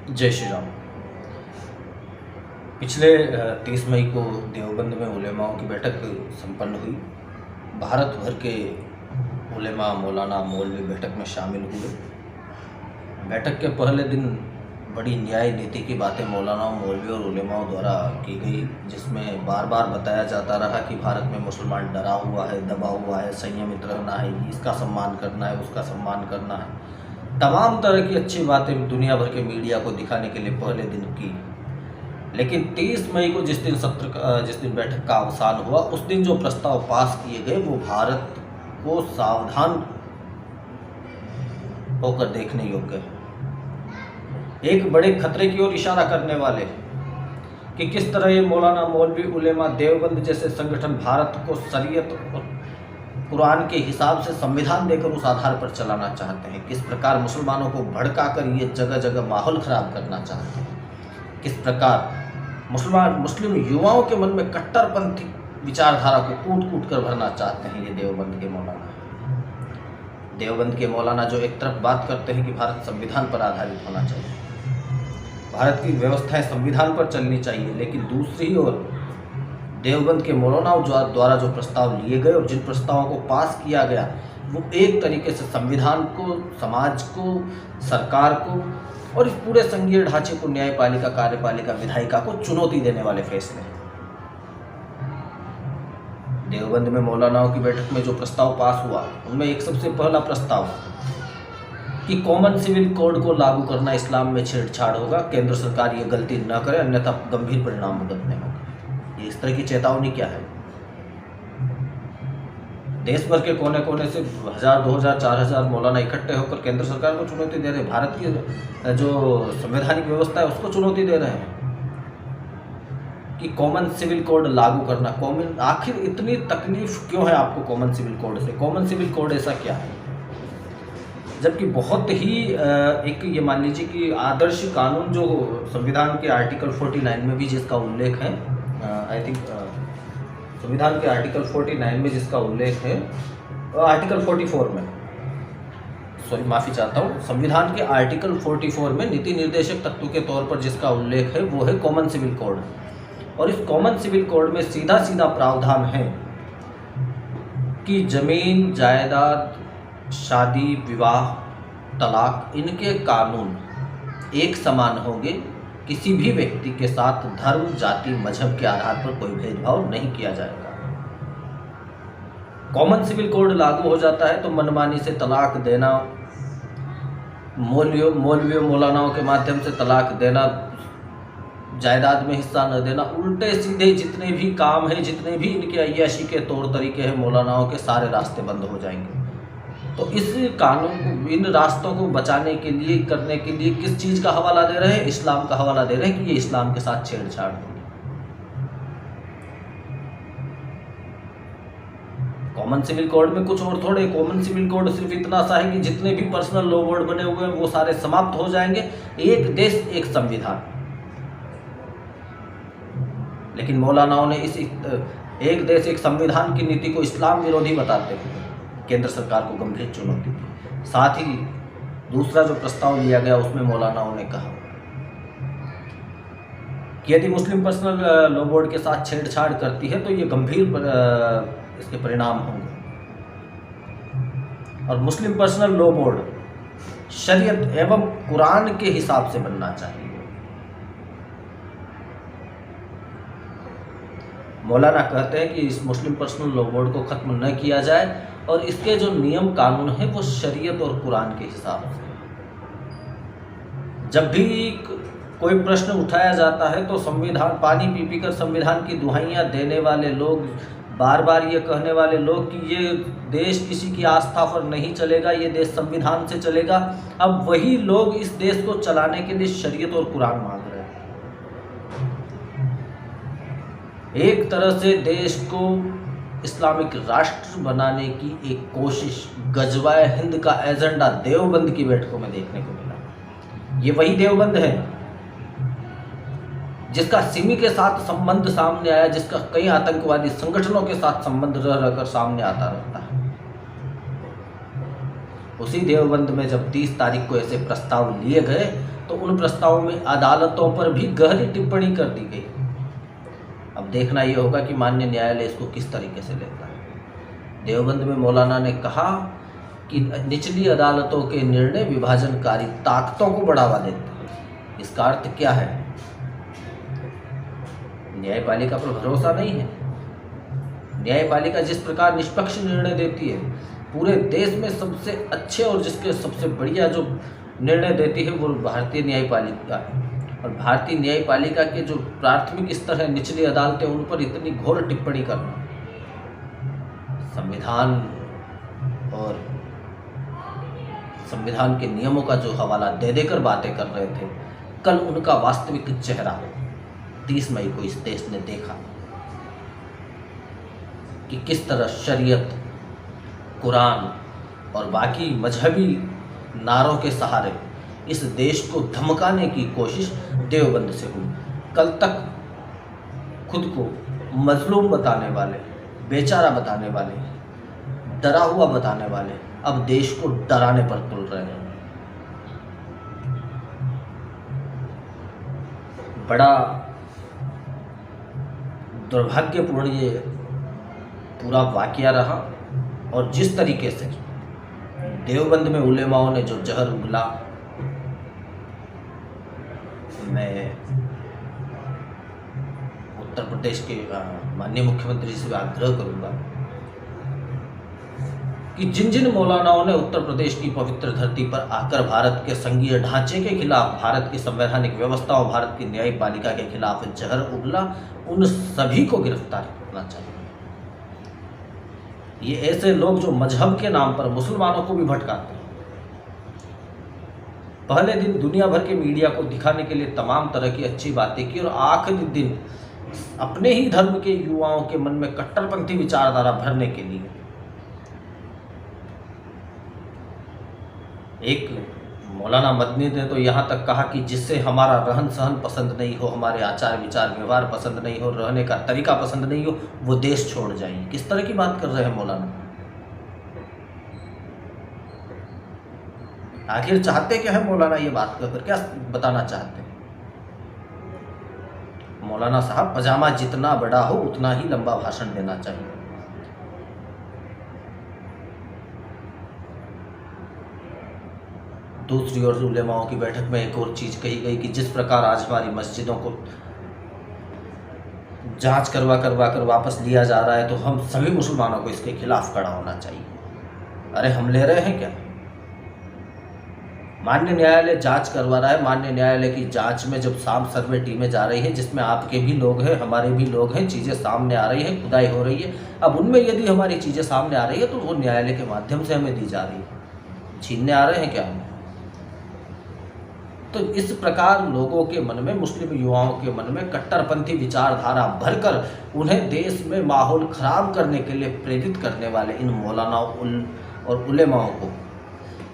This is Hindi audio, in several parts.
जय श्री राम। पिछले 30 मई को देवबंद में उलेमाओं की बैठक संपन्न हुई। भारत भर के उलेमा, मौलाना, मौलवी बैठक में शामिल हुए। बैठक के पहले दिन बड़ी न्याय नीति की बातें मौलानाओं, मौलवी और उलेमाओं द्वारा की गई, जिसमें बार बार बताया जाता रहा कि भारत में मुसलमान डरा हुआ है, दबा हुआ है, संयमित रहना है, इसका सम्मान करना है, उसका सम्मान करना है। तमाम तरह की अच्छी बातें दुनिया भर के मीडिया को दिखाने के लिए पहले दिन की। लेकिन 30 मई को जिस दिन बैठक का अवसान हुआ, उस दिन जो प्रस्ताव पास किए गए वो भारत को सावधान होकर देखने योग्य है। एक बड़े खतरे की ओर इशारा करने वाले कि किस तरह ये मौलाना, मौलवी, उलेमा, देवबंद जैसे संगठन भारत को शरीयत और कुरान के हिसाब से संविधान देकर उस आधार पर चलाना चाहते हैं। किस प्रकार मुसलमानों को भड़काकर ये जगह जगह माहौल ख़राब करना चाहते हैं। किस प्रकार मुस्लिम युवाओं के मन में कट्टरपंथी विचारधारा को कूट कूट कर भरना चाहते हैं ये देवबंद के मौलाना। देवबंद के मौलाना जो एक तरफ बात करते हैं कि भारत संविधान पर आधारित होना चाहिए, भारत की व्यवस्थाएं संविधान पर चलनी चाहिए, लेकिन दूसरी ओर देवबंद के मौलानाओं द्वारा जो प्रस्ताव लिए गए और जिन प्रस्तावों को पास किया गया वो एक तरीके से संविधान को, समाज को, सरकार को और इस पूरे संघीय ढांचे को, न्यायपालिका, कार्यपालिका, विधायिका को चुनौती देने वाले फैसले हैं। देवबंद में मौलानाओं की बैठक में जो प्रस्ताव पास हुआ उनमें एक सबसे पहला प्रस्ताव कि कॉमन सिविल कोड को लागू करना इस्लाम में छेड़छाड़ होगा, केंद्र सरकार ये गलती न करे अन्यथा गंभीर परिणाम भुगतने होंगे। ये इस तरह की चेतावनी क्या है? देश भर के कोने कोने से 1000, 2000, 4000 मौलाना इकट्ठे होकर केंद्र सरकार को चुनौती दे रहे हैं। भारत की जो संवैधानिक व्यवस्था है उसको चुनौती दे रहे हैं कि कॉमन सिविल कोड लागू करना। आखिर इतनी तकलीफ क्यों है आपको कॉमन सिविल कोड से? कॉमन सिविल कोड ऐसा क्या है? जबकि बहुत ही एक ये मान लीजिए कि आदर्श कानून जो संविधान के आर्टिकल 49 में भी जिसका उल्लेख है, आई थिंक संविधान के आर्टिकल 49 में जिसका उल्लेख है, आर्टिकल 44 में, सॉरी माफ़ी चाहता हूँ, संविधान के आर्टिकल 44 में नीति निर्देशक तत्व के तौर पर जिसका उल्लेख है वो है कॉमन सिविल कोड। और इस कॉमन सिविल कोड में सीधा सीधा प्रावधान है कि जमीन, जायदाद, शादी, विवाह, तलाक, इनके कानून एक समान होंगे। किसी भी व्यक्ति के साथ धर्म, जाति, मजहब के आधार पर कोई भेदभाव नहीं किया जाएगा। कॉमन सिविल कोड लागू हो जाता है तो मनमानी से तलाक देना, मौलवियों, मौलानाओं के माध्यम से तलाक देना, जायदाद में हिस्सा न देना, उल्टे सीधे जितने भी काम हैं, जितने भी इनके अय्याशी के तौर तरीके हैं मौलानाओं के, सारे रास्ते बंद हो जाएंगे। तो इस कानून को, इन रास्तों को बचाने के लिए, करने के लिए किस चीज़ का हवाला दे रहे हैं? इस्लाम का हवाला दे रहे हैं कि ये इस्लाम के साथ छेड़छाड़ होगी। कॉमन सिविल कोड में कुछ और थोड़े, कॉमन सिविल कोड सिर्फ इतना सा है कि जितने भी पर्सनल लॉ बोर्ड बने हुए हैं वो सारे समाप्त हो जाएंगे। एक देश एक संविधान। लेकिन मौलानाओं ने इस एक देश एक संविधान की नीति को इस्लाम विरोधी बताते हुए केंद्र सरकार को गंभीर चुनौती दी। साथ ही दूसरा जो प्रस्ताव लिया गया उसमें मौलानाओं ने कहा कि यदि मुस्लिम पर्सनल लॉ बोर्ड के साथ छेड़छाड़ करती है तो ये गंभीर इसके परिणाम होंगे। और मुस्लिम पर्सनल लॉ बोर्ड शरीयत एवं कुरान के हिसाब से बनना चाहिए। मौलाना कहते हैं कि इस मुस्लिम पर्सनल लॉ बोर्ड को ख़त्म न किया जाए और इसके जो नियम कानून है वो शरीयत और कुरान के हिसाब से। जब भी कोई प्रश्न उठाया जाता है तो संविधान, पानी पी पी कर संविधान की दुहाइयाँ देने वाले लोग, बार बार ये कहने वाले लोग कि ये देश किसी की आस्था पर नहीं चलेगा, ये देश संविधान से चलेगा, अब वही लोग इस देश को चलाने के लिए शरीयत और कुरान मांग रहे हैं। एक तरह से देश को इस्लामिक राष्ट्र बनाने की एक कोशिश, गजवाए हिंद का एजेंडा देवबंद की बैठकों में देखने को मिला। ये वही देवबंद है जिसका सिमी के साथ संबंध सामने आया, जिसका कई आतंकवादी संगठनों के साथ संबंध रह रहकर सामने आता रहता है। उसी देवबंद में जब 30 तारीख को ऐसे प्रस्ताव लिए गए तो उन प्रस्तावों में अदालतों पर भी गहरी टिप्पणी कर दी गई। अब देखना ये होगा कि माननीय न्यायालय इसको किस तरीके से लेता है। देवबंद में मौलाना ने कहा कि निचली अदालतों के निर्णय विभाजनकारी ताकतों को बढ़ावा देते हैं। इसका अर्थ क्या है? न्यायपालिका पर भरोसा नहीं है। न्यायपालिका जिस प्रकार निष्पक्ष निर्णय देती है, पूरे देश में सबसे अच्छे और जिसके सबसे बढ़िया जो निर्णय देती है वो भारतीय न्यायपालिका है। और भारतीय न्यायपालिका के जो प्राथमिक स्तर है, निचली अदालतें, उन पर इतनी घोर टिप्पणी करना, संविधान और संविधान के नियमों का जो हवाला दे देकर बातें कर रहे थे, कल उनका वास्तविक चेहरा 30 मई को इस देश ने देखा कि किस तरह शरीयत, कुरान और बाकी मजहबी नारों के सहारे इस देश को धमकाने की कोशिश देवबंद से हुई। कल तक खुद को मजलूम बताने वाले, बेचारा बताने वाले, डरा हुआ बताने वाले अब देश को डराने पर तुल रहे हैं। बड़ा दुर्भाग्यपूर्ण ये पूरा वाकया रहा। और जिस तरीके से देवबंद में उलेमाओं ने जो जहर उगला, मैं उत्तर प्रदेश के माननीय मुख्यमंत्री से आग्रह करूंगा कि जिन जिन मौलानाओं ने उत्तर प्रदेश की पवित्र धरती पर आकर भारत के संघीय ढांचे के खिलाफ, भारत की संवैधानिक व्यवस्था और भारत की न्यायपालिका के खिलाफ जहर उगला, उन सभी को गिरफ्तार करना चाहिए। ये ऐसे लोग जो मजहब के नाम पर मुसलमानों को भी भटकाते हैं, पहले दिन दुनिया भर के मीडिया को दिखाने के लिए तमाम तरह की अच्छी बातें की और आखिरी दिन अपने ही धर्म के युवाओं के मन में कट्टरपंथी विचारधारा भरने के लिए एक मौलाना मदनी ने तो यहाँ तक कहा कि जिससे हमारा रहन सहन पसंद नहीं हो, हमारे आचार विचार व्यवहार पसंद नहीं हो, रहने का तरीका पसंद नहीं हो, वो देश छोड़ जाएंगे। किस तरह की बात कर रहे हैं मौलाना? आखिर चाहते क्या है मौलाना? ये बात कर क्या बताना चाहते हैं? मौलाना साहब, पजामा जितना बड़ा हो उतना ही लंबा भाषण देना चाहिए। दूसरी ओर उलेमाओं की बैठक में एक और चीज़ कही गई कि जिस प्रकार आज हमारी मस्जिदों को जांच करवा कर वापस लिया जा रहा है, तो हम सभी मुसलमानों को इसके खिलाफ खड़ा होना चाहिए। अरे हम ले रहे हैं क्या? माननीय न्यायालय जांच करवा रहा है। माननीय न्यायालय की जांच में जब साम सर्वे टीमें जा रही हैं, जिसमें आपके भी लोग हैं, हमारे भी लोग हैं, चीज़ें सामने आ रही हैं, खुदाई हो रही है, अब उनमें यदि हमारी चीज़ें सामने आ रही है तो वो न्यायालय के माध्यम से हमें दी जा रही है। छीनने आ रहे हैं क्या हमें? तो इस प्रकार लोगों के मन में, मुस्लिम युवाओं के मन में कट्टरपंथी विचारधारा भरकर उन्हें देश में माहौल खराब करने के लिए प्रेरित करने वाले इन मौलानाओं और उलेमाओं को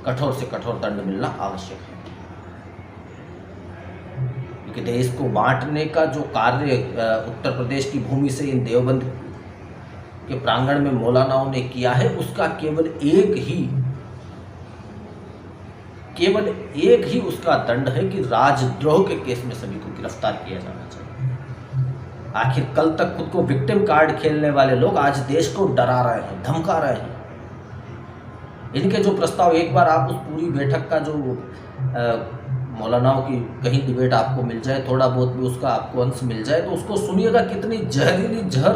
कठोर से कठोर दंड मिलना आवश्यक है। क्योंकि देश को बांटने का जो कार्य उत्तर प्रदेश की भूमि से इन देवबंद के प्रांगण में मौलानाओं ने किया है, उसका केवल एक ही उसका दंड है कि राजद्रोह के केस में सभी को गिरफ्तार किया जाना चाहिए। आखिर कल तक खुद को विक्टिम कार्ड खेलने वाले लोग आज देश को डरा रहे हैं, धमका रहे हैं। इनके जो प्रस्ताव, एक बार आप उस पूरी बैठक का जो मौलानाओं की कहीं डिबेट आपको मिल जाए, थोड़ा बहुत भी उसका आपको अंश मिल जाए, तो उसको सुनिएगा। कितनी जहरीली जहर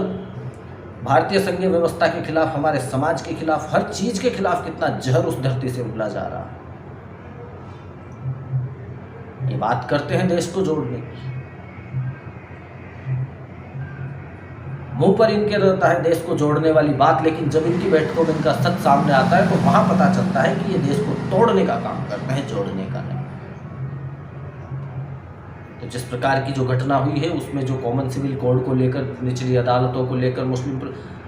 भारतीय संघीय व्यवस्था के खिलाफ, हमारे समाज के खिलाफ, हर चीज़ के खिलाफ कितना जहर उस धरती से उगला जा रहा है। ये बात करते हैं देश को जोड़ने की, मुंह पर इनके रहता है देश को जोड़ने वाली बात, लेकिन जब इनकी बैठकों में इनका सच सामने आता है तो वहां पता चलता है कि ये देश को तोड़ने का काम करते हैं, जोड़ने का नहीं। तो जिस प्रकार की जो घटना हुई है उसमें जो कॉमन सिविल कोड को लेकर, निचली अदालतों को लेकर, मुस्लिम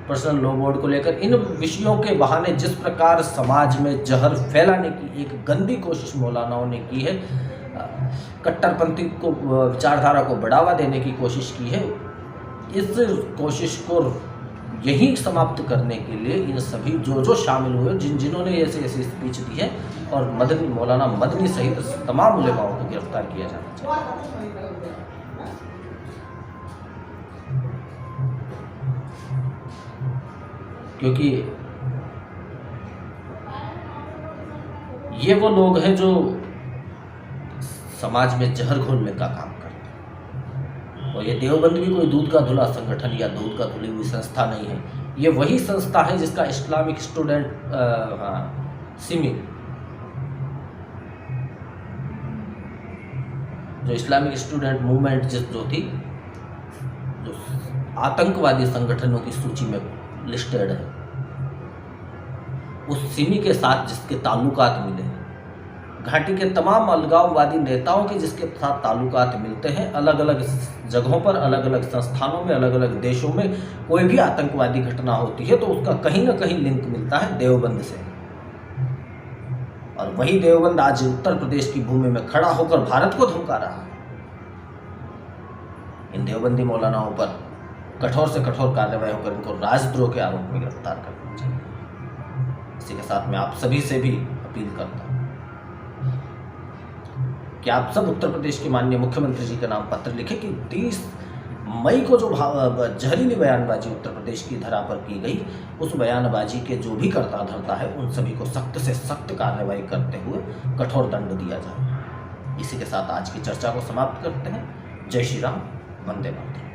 पर्सनल लॉ बोर्ड को लेकर, इन विषयों के बहाने जिस प्रकार समाज में जहर फैलाने की एक गंदी कोशिश मौलानाओं ने की है, कट्टरपंथी को, विचारधारा को बढ़ावा देने की कोशिश की है, इस कोशिश को यही समाप्त करने के लिए इन सभी जो शामिल हुए, जिन्होंने ऐसे ऐसी स्पीच दी है, और मौलाना मदनी सहित तमाम उलेमाओं को गिरफ्तार किया जाना चाहिए। क्योंकि ये वो लोग हैं जो समाज में जहर घोलने का काम करते हैं। और ये देवबंद भी कोई दूध का धुला संगठन या दूध का धुली हुई संस्था नहीं है। ये वही संस्था है जिसका इस्लामिक स्टूडेंट सिमी, जो इस्लामिक स्टूडेंट मूवमेंट जो थी, जो आतंकवादी संगठनों की सूची में लिस्टेड है, उस सिमी के साथ जिसके ताल्लुकात मिले, घाटी के तमाम अलगाववादी नेताओं के जिसके साथ ताल्लुकात मिलते हैं, अलग अलग जगहों पर, अलग अलग संस्थानों में, अलग अलग देशों में कोई भी आतंकवादी घटना होती है तो उसका कहीं ना कहीं लिंक मिलता है देवबंद से। और वही देवबंद आज उत्तर प्रदेश की भूमि में खड़ा होकर भारत को धमका रहा है। इन देवबंदी मौलानाओं पर कठोर से कठोर कार्रवाई होकर इनको राजद्रोह के आरोप में गिरफ्तार करना चाहिए। इसी के साथ मैं आप सभी से भी अपील करता हूँ कि आप सब उत्तर प्रदेश के माननीय मुख्यमंत्री जी के नाम पत्र लिखें कि 30 मई को जो जहरीली बयानबाजी उत्तर प्रदेश की धरा पर की गई, उस बयानबाजी के जो भी करता धरता है उन सभी को सख्त से सख्त कार्रवाई करते हुए कठोर दंड दिया जाए। इसी के साथ आज की चर्चा को समाप्त करते हैं। जय श्री राम, वंदे मातरम।